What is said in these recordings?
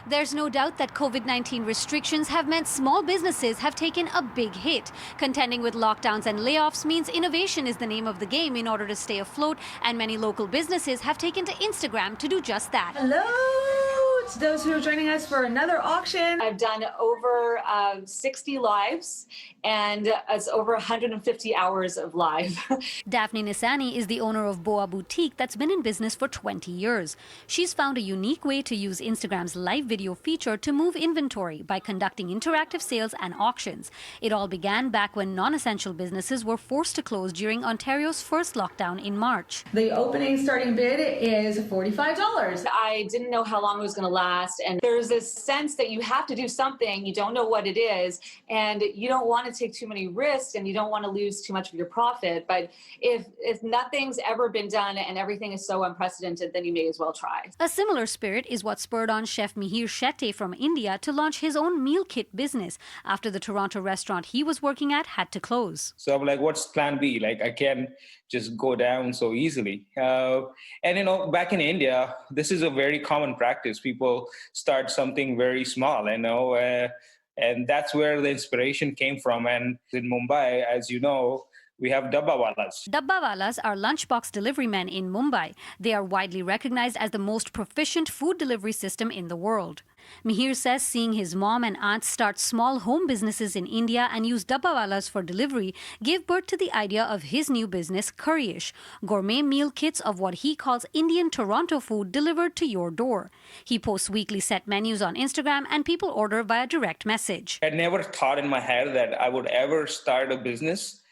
There's no doubt that COVID-19 restrictions have meant small businesses have taken a big hit. Contending with lockdowns and layoffs means innovation is the name of the game in order to stay afloat, and many local businesses have taken to Instagram to do just that. Hello to those who are joining us for another auction. I've done over 60 lives, and it's over 150 hours of live. Daphne Nisani is the owner of Boa Boutique that's been in business for 20 years. She's found a unique way to use Instagram's live video feature to move inventory by conducting interactive sales and auctions. It all began back when non-essential businesses were forced to close during Ontario's first lockdown in March. The opening starting bid is $45. I didn't know how long it was going to last, and there's this sense that you have to do something, you don't know what it is, and you don't want to take too many risks, and you don't want to lose too much of your profit. But if nothing's ever been done and everything is so unprecedented, then you may as well try. A similar spirit is what spurred on chef Mihir Shetty from India to launch his own meal kit business after the Toronto restaurant he was working at had to close. So I'm like, what's plan B? Like, I can't just go down so easily. And back in India, this is a very common practice. People start something very small, and that's where the inspiration came from. And in Mumbai, as you know, we have Dabbawalas. Dabbawalas are lunchbox delivery men in Mumbai. They are widely recognized as the most proficient food delivery system in the world. Mihir says seeing his mom and aunt start small home businesses in India and use Dabbawalas for delivery gave birth to the idea of his new business, Curryish, gourmet meal kits of what he calls Indian Toronto food delivered to your door. He posts weekly set menus on Instagram and people order via direct message. I never thought in my head that I would ever start a business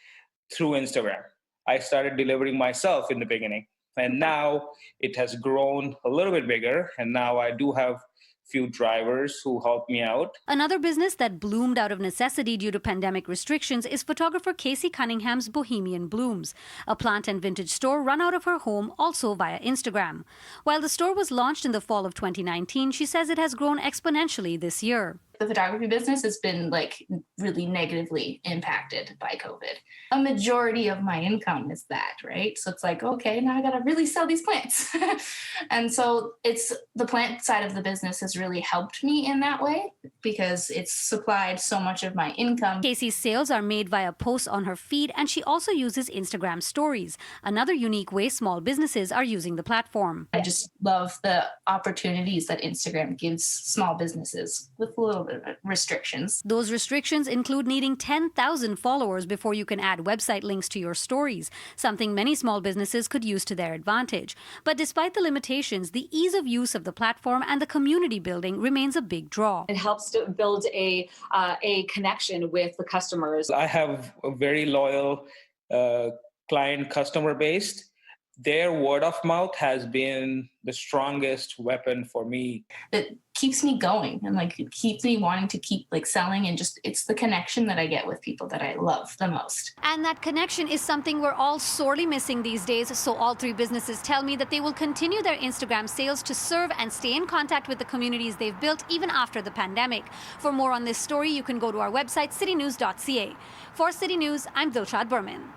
through Instagram. I started delivering myself in the beginning, and now it has grown a little bit bigger, and now I do have few drivers who help me out. Another business that bloomed out of necessity due to pandemic restrictions is photographer Casey Cunningham's Bohemian Blooms, a plant and vintage store run out of her home also via Instagram. While the store was launched in the fall of 2019, she says it has grown exponentially this year. The photography business has been really negatively impacted by COVID. A majority of my income is that, right? So it's like, okay, now I got to really sell these plants. And so it's the plant side of the business has really helped me in that way because it's supplied so much of my income. Casey's sales are made via posts on her feed, and she also uses Instagram stories, another unique way small businesses are using the platform. I just love the opportunities that Instagram gives small businesses with a little bit of restrictions. Those restrictions include needing 10,000 followers before you can add website links to your stories, something many small businesses could use to their advantage. But despite the limitations, the ease of use of the platform and the community building remains a big draw. It helps to build a connection with the customers. I have a very loyal client customer base. Their word of mouth has been the strongest weapon for me. It keeps me going and it keeps me wanting to keep selling, and just it's the connection that I get with people that I love the most. And that connection is something we're all sorely missing these days. So all three businesses tell me that they will continue their Instagram sales to serve and stay in contact with the communities they've built even after the pandemic. For more on this story, you can go to our website, citynews.ca. For City News, I'm Dilshad Burman.